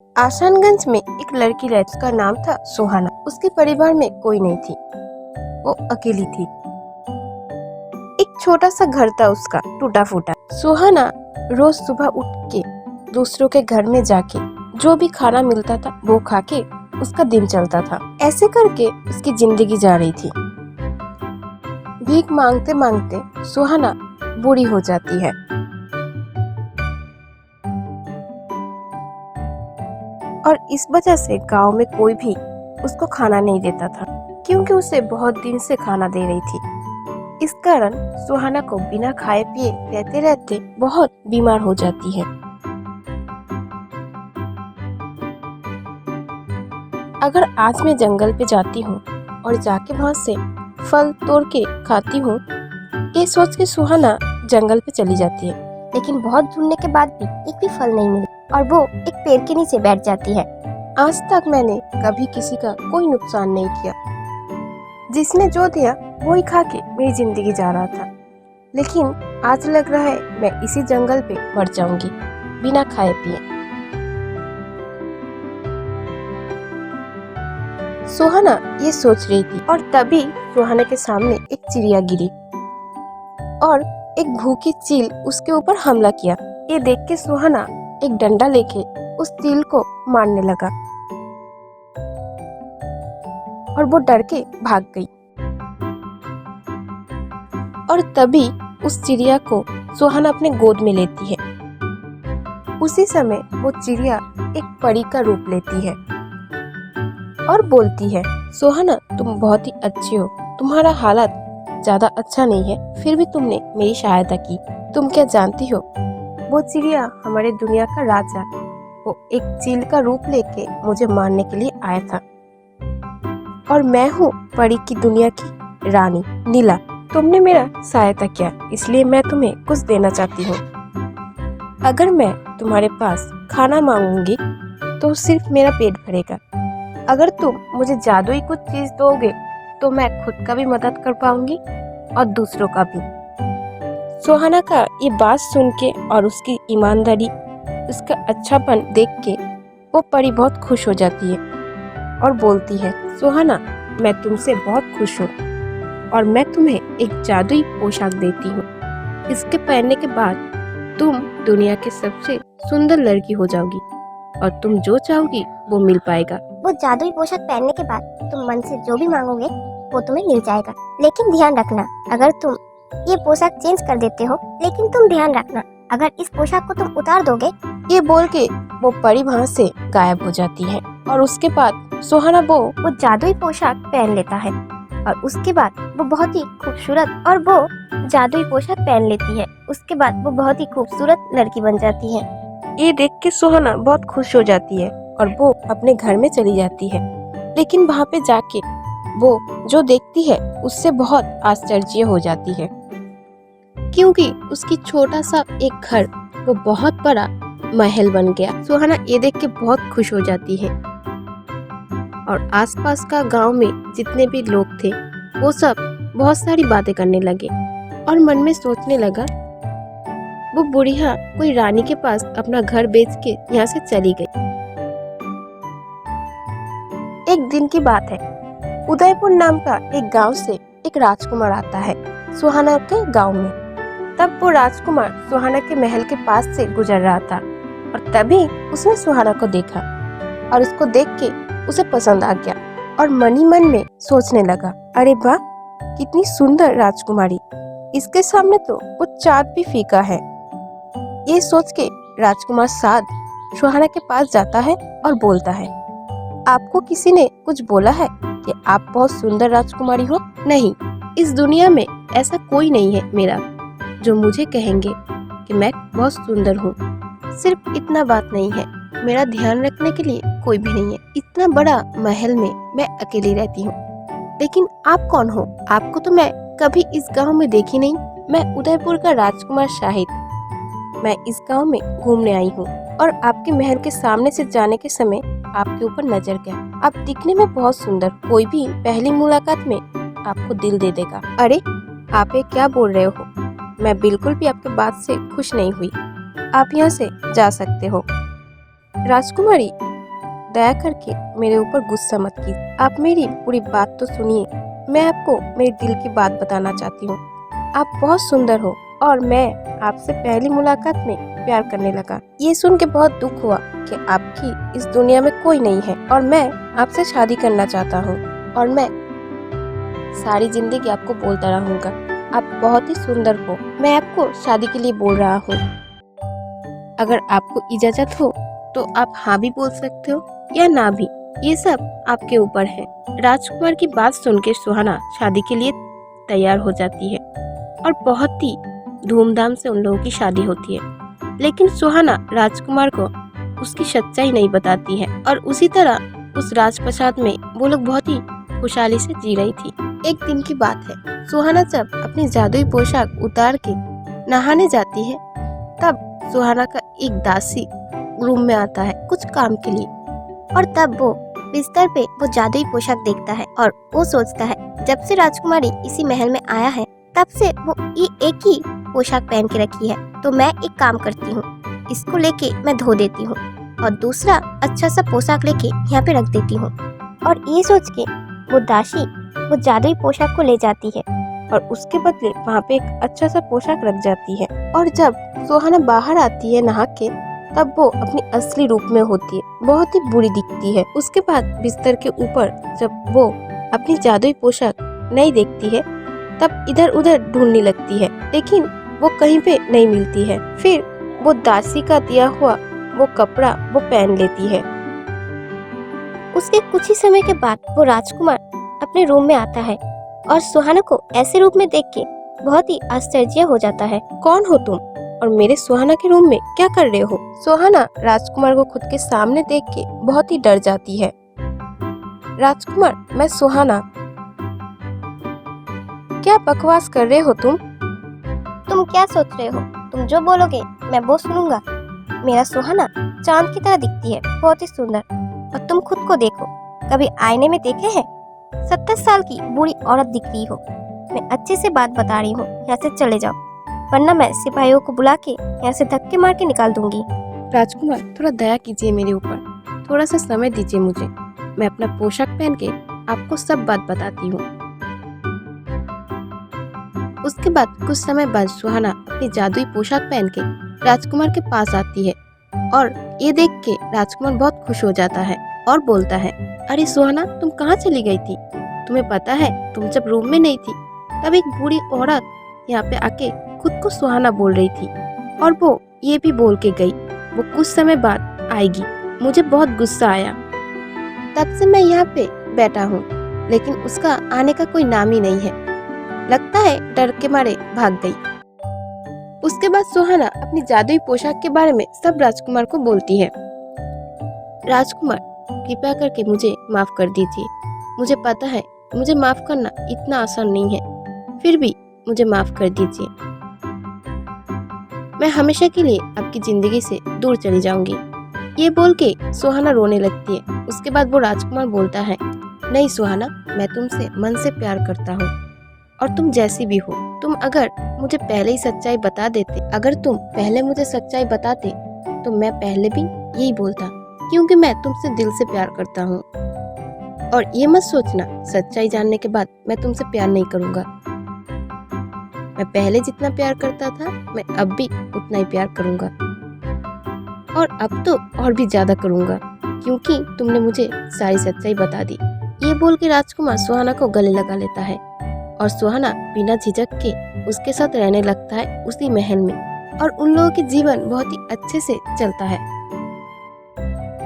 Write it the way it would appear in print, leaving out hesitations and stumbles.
आसानगंज में एक लड़की रहती, उसका नाम था सुहाना। उसके परिवार में कोई नहीं थी, वो अकेली थी। एक छोटा सा घर था उसका, टूटा फूटा। सुहाना रोज सुबह उठ के दूसरों के घर में जाके जो भी खाना मिलता था वो खा के उसका दिन चलता था। ऐसे करके उसकी जिंदगी जा रही थी। भीख मांगते मांगते सुहाना बूढ़ी हो जाती है और इस वजह से गांव में कोई भी उसको खाना नहीं देता था, क्योंकि उसे बहुत दिन से खाना दे रही थी। इस कारण सुहाना को बिना खाए पिए रहते रहते बहुत बीमार हो जाती है। अगर आज मैं जंगल पे जाती हूँ और जाके वहाँ से फल तोड़ के खाती हूँ, ये सोच के सुहाना जंगल पे चली जाती है। लेकिन बहुत ढूंढने के बाद भी एक भी फल नहीं मिला और वो एक पेड़ के नीचे बैठ जाती है। आज तक मैंने कभी किसी का कोई नुकसान नहीं किया। जिसने जो दिया वो ही खा के मेरी जिंदगी जा रहा था, लेकिन आज लग रहा है मैं इसी जंगल पे मर जाऊंगी बिना खाए पिए। सुहाना ये सोच रही थी और तभी सुहाना के सामने एक चिड़िया गिरी और एक भूखी चील उसके ऊपर हमला किया। ये देख के सुहाना एक डंडा लेके उस चील को मारने लगा और वो डर के भाग गई। और तभी उस चिड़िया को सुहाना अपने गोद में लेती है। उसी समय वो चिड़िया एक परी का रूप लेती है और बोलती है, सुहाना तुम बहुत ही अच्छी हो, तुम्हारा हालत ज्यादा अच्छा नहीं है, फिर भी तुमने मेरी सहायता की। तुम क्या जानती हो, वो चिड़िया हमारे दुनिया का राजा, वो एक चील का रूप लेके मुझे मारने के लिए आया था और मैं हूँ परी की दुनिया की रानी नीला। तुमने मेरा सहायता किया, इसलिए मैं तुम्हें कुछ देना चाहती हूँ। अगर मैं तुम्हारे पास खाना मांगूंगी तो सिर्फ मेरा पेट भरेगा। अगर तुम मुझे जादुई कुछ चीज दोगे तो मैं खुद का भी मदद कर पाऊंगी और दूसरों का भी। सुहाना का ये बात सुन के और उसकी ईमानदारी, उसका अच्छापन देख के वो परी बहुत खुश हो जाती है और बोलती है, सुहाना मैं तुमसे बहुत खुश हूँ और मैं तुम्हें एक जादुई पोशाक देती हूँ। इसके पहनने के बाद तुम दुनिया की सबसे सुंदर लड़की हो जाओगी और तुम जो चाहोगी वो मिल पाएगा। वो जादुई पोशाक पहनने के बाद तुम मन से जो भी मांगोगे वो तुम्हें मिल जाएगा। लेकिन ध्यान रखना, अगर तुम ये पोशाक चेंज कर देते हो, लेकिन तुम ध्यान रखना अगर इस पोशाक को तुम उतार दोगे। ये बोल के वो परी वहाँ से गायब हो जाती है और उसके बाद सुहाना वो जादुई पोशाक पहन लेता है और उसके बाद वो बहुत ही खूबसूरत और वो जादुई पोशाक पहन लेती है। उसके बाद वो बहुत ही खूबसूरत लड़की बन जाती है। ये देख के सुहाना बहुत खुश हो जाती है और वो अपने घर में चली जाती है। लेकिन वहाँ पे जाके वो जो देखती है उससे बहुत आश्चर्य हो जाती है, क्योंकि उसकी छोटा सा एक घर वो बहुत बड़ा महल बन गया। सुहाना ये देख के बहुत खुश हो जाती है और आसपास का गांव में जितने भी लोग थे वो सब बहुत सारी बातें करने लगे और मन में सोचने लगा, वो बुढ़िया कोई रानी के पास अपना घर बेच के यहाँ से चली गई। एक दिन की बात है, उदयपुर नाम का एक गांव से एक राजकुमार आता है सुहाना के गांव में। तब वो राजकुमार सुहाना के महल के पास से गुजर रहा था और तभी उसने सुहाना को देखा और उसको देख के उसे पसंद आ गया और मन ही मन में सोचने लगा, अरे वाह कितनी सुंदर राजकुमारी, इसके सामने तो वो चाँद भी फीका है। ये सोच के राजकुमार साध सुहाना के पास जाता है और बोलता है, आपको किसी ने कुछ बोला है कि आप बहुत सुंदर राजकुमारी हो? नहीं, इस दुनिया में ऐसा कोई नहीं है मेरा जो मुझे कहेंगे कि मैं बहुत सुंदर हूँ। सिर्फ इतना बात नहीं है, मेरा ध्यान रखने के लिए कोई भी नहीं है। इतना बड़ा महल में मैं अकेली रहती हूँ। लेकिन आप कौन हो? आपको तो मैं कभी इस गांव में देखी नहीं। मैं उदयपुर का राजकुमार शाहिद, मैं इस गांव में घूमने आई हूँ और आपके महल के सामने से जाने के समय आपके ऊपर नजर गया। आप दिखने में बहुत सुंदर, कोई भी पहली मुलाकात में आपको दिल दे देगा। अरे आप ये क्या बोल रहे हो? मैं बिल्कुल भी आपके बात से खुश नहीं हुई। आप यहाँ से जा सकते हो। राजकुमारी दया करके मेरे ऊपर गुस्सा मत कीजिए। आप मेरी पूरी बात तो सुनिए। मैं आपको मेरे दिल की बात बताना चाहती हूँ। आप बहुत सुंदर हो और मैं आपसे पहली मुलाकात में प्यार करने लगा। ये सुन के बहुत दुख हुआ कि आपकी इस दुनिया में कोई नहीं है और मैं आपसे शादी करना चाहता हूँ और मैं सारी जिंदगी आपको बोलता रहूँगा। आप बहुत ही सुंदर हो। मैं आपको शादी के लिए बोल रहा हूँ। अगर आपको इजाजत हो तो आप हाँ भी बोल सकते हो या ना भी, ये सब आपके ऊपर है। राजकुमार की बात सुन के सुहाना शादी के लिए तैयार हो जाती है और बहुत ही धूमधाम से उन लोगों की शादी होती है। लेकिन सुहाना राजकुमार को उसकी सच्चाई नहीं बताती है और उसी तरह उस राजप्रासाद में वो लोग बहुत ही खुशहाली से जी रही थी। एक दिन की बात है, सुहाना जब अपनी जादुई पोशाक उतार के नहाने जाती है तब सुहाना का एक दासी रूम में आता है कुछ काम के लिए और तब वो बिस्तर पे वो जादुई पोशाक देखता है और वो सोचता है जब से राजकुमारी इसी महल में आया है तब से वो ये एक ही पोशाक पहन के रखी है, तो मैं एक काम करती हूँ, इसको लेके मैं धो देती हूँ और दूसरा अच्छा सा पोशाक लेके यहाँ पे रख देती हूँ। और ये सोच के वो दासी वो जादुई पोशाक को ले जाती है और उसके बदले वहाँ पे एक अच्छा सा पोशाक रख जाती है। और जब सुहाना बाहर आती है नहा के तब वो अपनी असली रूप में होती है, बहुत ही बुरी दिखती है। उसके बाद बिस्तर के ऊपर जब वो अपनी जादुई पोशाक नहीं देखती है तब इधर उधर ढूंढने लगती है, लेकिन वो कहीं पे नहीं मिलती है। फिर वो दासी का दिया हुआ वो कपड़ा वो पहन लेती है। उसके कुछ ही समय के बाद वो राजकुमार अपने रूम में आता है और सुहाना को ऐसे रूप में देख के बहुत ही आश्चर्य हो जाता है। कौन हो तुम और मेरे सुहाना के रूम में क्या कर रहे हो? सुहाना राजकुमार को खुद के सामने देख के बहुत ही डर जाती है। राजकुमार, मैं सुहाना। क्या बकवास कर रहे हो तुम? तुम क्या सोच रहे हो? तुम जो बोलोगे मैं वो सुनूंगा। मेरा सुहाना चांद की तरह दिखती है, बहुत ही सुंदर। और तुम खुद को देखो, कभी आईने में देखे हैं? 70 साल की बूढ़ी औरत दिख रही हो। मैं अच्छे से बात बता रही हूँ, यहाँ से चले जाओ वरना मैं सिपाहियों को बुला के यहाँ से धक्के मार के निकाल दूंगी। राजकुमार, थोड़ा दया कीजिए मेरे ऊपर, थोड़ा सा समय दीजिए मुझे। मैं अपना पोशाक पहन के आपको सब बात बताती हूँ। उसके बाद कुछ समय बाद सुहाना अपनी जादुई पोशाक पहन के राजकुमार के पास आती है और ये देख के राजकुमार बहुत खुश हो जाता है और बोलता है, अरे सुहाना, तुम कहाँ चली गई थी? तुम्हें पता है तुम जब रूम में नहीं थी तब एक बूढ़ी औरत यहाँ पे आके खुद को सुहाना बोल रही थी और वो ये भी बोल के गई वो कुछ समय बाद आएगी। मुझे बहुत गुस्सा आया, तब से मैं यहाँ पे बैठा हूँ, लेकिन उसका आने का कोई नाम ही नहीं है। लगता है डर के मारे भाग गई। उसके बाद सुहाना अपनी जादुई पोशाक के बारे में सब राजकुमार को बोलती है। राजकुमार, कृपया करके मुझे माफ कर दीजिए। मुझे पता है मुझे माफ करना इतना आसान नहीं है, फिर भी मुझे माफ कर दीजिए। मैं हमेशा के लिए आपकी जिंदगी से दूर चली जाऊंगी। ये बोल के सुहाना रोने लगती है। उसके बाद वो राजकुमार बोलता है, नहीं सुहाना, मैं तुमसे मन से प्यार करता हूँ और तुम जैसी भी हो। तुम अगर मुझे पहले ही सच्चाई बता देते, अगर तुम पहले मुझे सच्चाई बताते तो मैं पहले भी यही बोलता, क्योंकि मैं तुमसे दिल से प्यार करता हूँ। और ये मत सोचना सच्चाई जानने के बाद मैं तुमसे प्यार नहीं करूँगा। मैं पहले जितना प्यार करता था मैं अब भी उतना ही प्यार करूँगा और अब तो और भी ज्यादा करूँगा, क्योंकि तुमने मुझे सारी सच्चाई बता दी। ये बोल के राजकुमार सुहाना को गले लगा लेता है और सुहाना बिना झिझक के उसके साथ रहने लगता है उसी महल में और उन लोगों के जीवन बहुत ही अच्छे से चलता है।